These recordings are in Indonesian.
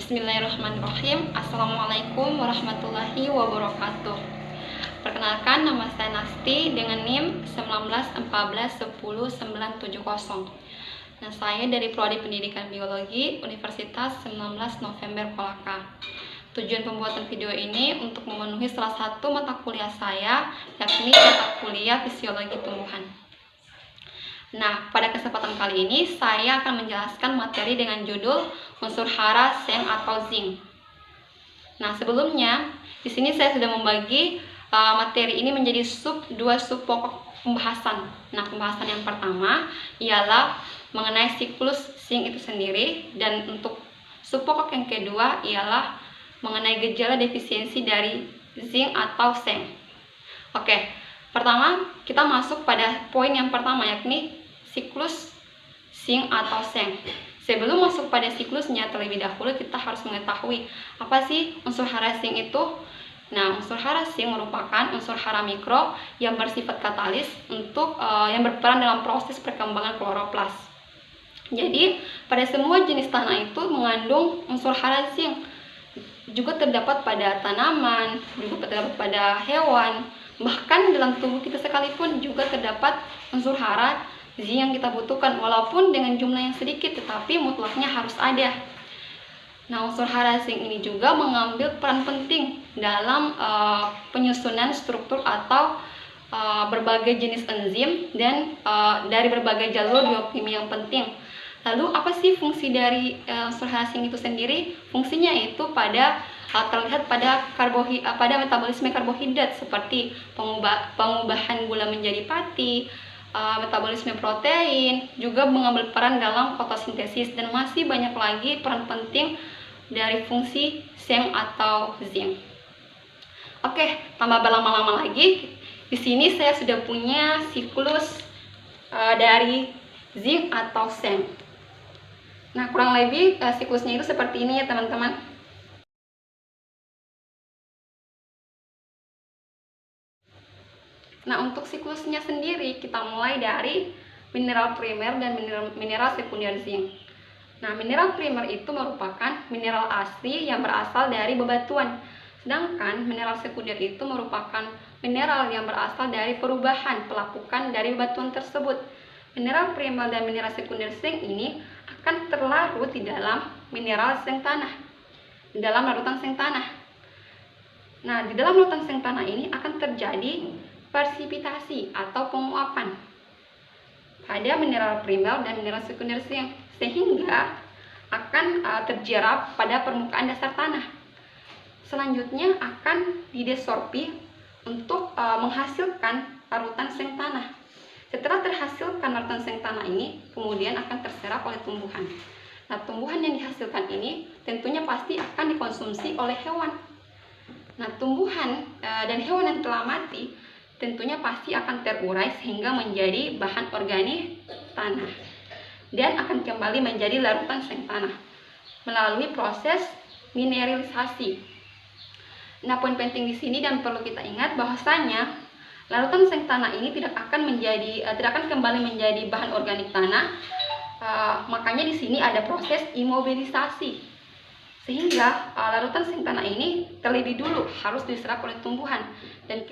Bismillahirrahmanirrahim. Assalamualaikum warahmatullahi wabarakatuh. Perkenalkan, nama saya Nasti dengan NIM 1914100970. Nah, saya dari Prodi Pendidikan Biologi Universitas 19 November Kolaka. Tujuan pembuatan video ini untuk memenuhi salah satu mata kuliah saya, yakni mata kuliah Fisiologi Tumbuhan. Nah, pada kesempatan kali ini saya akan menjelaskan materi dengan judul unsur hara, seng, atau zinc. Nah, sebelumnya di sini saya sudah membagi materi ini menjadi dua sub pokok pembahasan. Nah, pembahasan yang pertama ialah mengenai siklus zinc itu sendiri, dan untuk sub pokok yang kedua ialah mengenai gejala defisiensi dari zinc atau seng. Oke, pertama kita masuk pada poin yang pertama, yakni siklus zinc atau seng. Sebelum masuk pada siklusnya, terlebih dahulu kita harus mengetahui apa sih unsur hara zinc itu. Nah, unsur hara zinc merupakan unsur hara mikro yang bersifat katalis untuk yang berperan dalam proses perkembangan kloroplas. Jadi, pada semua jenis tanah itu mengandung unsur hara zinc. Juga terdapat pada tanaman, juga terdapat pada hewan, bahkan dalam tubuh kita sekalipun juga terdapat unsur hara zinc yang kita butuhkan, walaupun dengan jumlah yang sedikit, tetapi mutlaknya harus ada. Nah, unsur hara zinc ini juga mengambil peran penting dalam penyusunan struktur atau berbagai jenis enzim dan dari berbagai jalur biokimia yang penting. Lalu apa sih fungsi dari unsur hara zinc itu sendiri? Fungsinya itu terlihat pada metabolisme karbohidrat, seperti pengubahan gula menjadi pati, metabolisme protein, juga mengambil peran dalam fotosintesis, dan masih banyak lagi peran penting dari fungsi seng atau zinc. Oke, tanpa berlama-lama lagi, di sini saya sudah punya siklus dari zinc atau seng. Nah, kurang lebih siklusnya itu seperti ini ya teman-teman. Nah, untuk siklusnya sendiri kita mulai dari mineral primer dan mineral sekunder zinc. Nah, mineral primer itu merupakan mineral asli yang berasal dari bebatuan. Sedangkan mineral sekunder itu merupakan mineral yang berasal dari perubahan pelapukan dari bebatuan tersebut. Mineral primer dan mineral sekunder zinc ini akan terlarut di dalam mineral seng tanah, di dalam larutan seng tanah. Nah, di dalam larutan seng tanah ini akan terjadi persipitasi atau penguapan pada mineral primer dan mineral sekunder zinc, sehingga akan terjerap pada permukaan dasar tanah. Selanjutnya akan didesorpsi untuk menghasilkan larutan seng tanah. Setelah terhasilkan larutan seng tanah ini, kemudian akan terserap oleh tumbuhan. Nah, tumbuhan yang dihasilkan ini tentunya pasti akan dikonsumsi oleh hewan. Nah, tumbuhan dan hewan yang telah mati tentunya pasti akan terurai sehingga menjadi bahan organik tanah dan akan kembali menjadi larutan seng tanah melalui proses mineralisasi. Nah, poin penting di sini dan perlu kita ingat bahwasanya larutan seng tanah ini tidak akan kembali menjadi bahan organik tanah. Makanya di sini ada proses imobilisasi, sehingga larutan seng tanah ini terlebih dulu harus diserap oleh tumbuhan, dan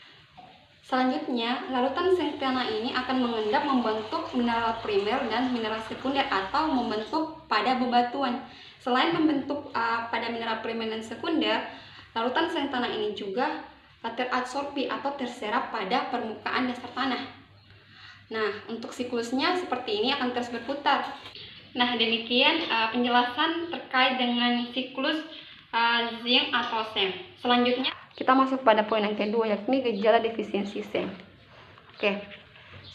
selanjutnya larutan seng tanah ini akan mengendap membentuk mineral primer dan mineral sekunder atau membentuk pada bebatuan. Selain membentuk pada mineral primer dan sekunder, larutan seng tanah ini juga teradsorpsi atau terserap pada permukaan dasar tanah. Nah, untuk siklusnya seperti ini akan terus berputar. Nah, demikian penjelasan terkait dengan siklus zinc atau seng. Selanjutnya kita masuk pada poin yang kedua, yakni gejala defisiensi seng. Oke,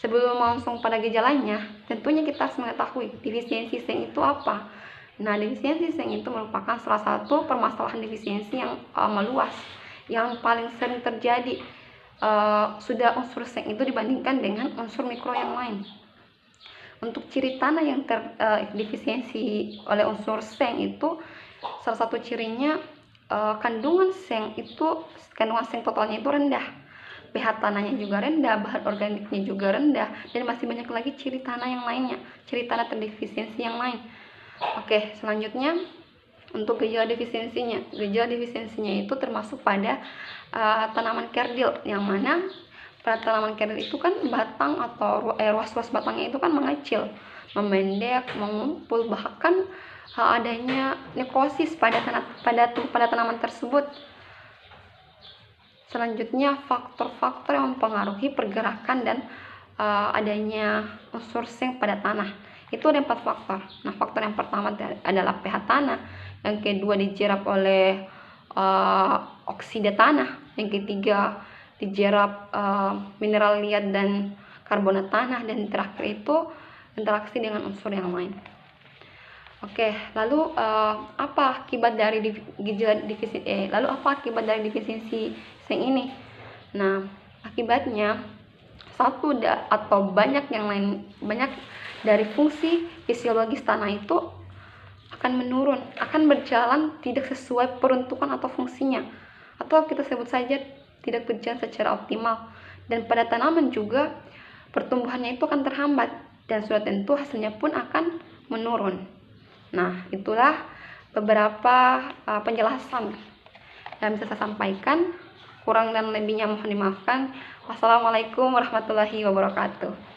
sebelum langsung pada gejalanya, tentunya kita harus mengetahui defisiensi seng itu apa. Nah, defisiensi seng itu merupakan salah satu permasalahan defisiensi yang meluas, yang paling sering terjadi sudah unsur seng itu dibandingkan dengan unsur mikro yang lain. Untuk ciri tanah yang terdefisiensi oleh unsur seng itu, salah satu cirinya kandungan seng totalnya itu rendah, pH tanahnya juga rendah, bahan organiknya juga rendah, dan masih banyak lagi ciri tanah yang lainnya, ciri tanah terdefisiensi yang lain. Oke, selanjutnya Untuk gejala defisiensinya itu termasuk pada tanaman kerdil, yang mana pada tanaman kerdil itu kan batang atau ruas-ruas batangnya itu kan mengecil, memendek, mengumpul, bahkan adanya nekrosis pada tanaman tersebut. Selanjutnya, faktor-faktor yang mempengaruhi pergerakan dan adanya unsur zinc pada tanah. Itu ada 4 faktor. Nah, faktor yang pertama adalah pH tanah, yang kedua dijerap oleh oksida tanah, yang ketiga dijerap mineral liat dan karbonat tanah, dan terakhir itu interaksi dengan unsur yang lain. Oke, lalu apa akibat dari defisiensi zinc ini? Nah, akibatnya banyak dari fungsi fisiologis tanah itu akan menurun, akan berjalan tidak sesuai peruntukan atau fungsinya, atau kita sebut saja tidak berjalan secara optimal. Dan pada tanaman juga pertumbuhannya itu akan terhambat, dan sudah tentu hasilnya pun akan menurun. Nah, itulah beberapa penjelasan yang bisa saya sampaikan. Kurang dan lebihnya mohon dimaafkan. Wassalamualaikum warahmatullahi wabarakatuh.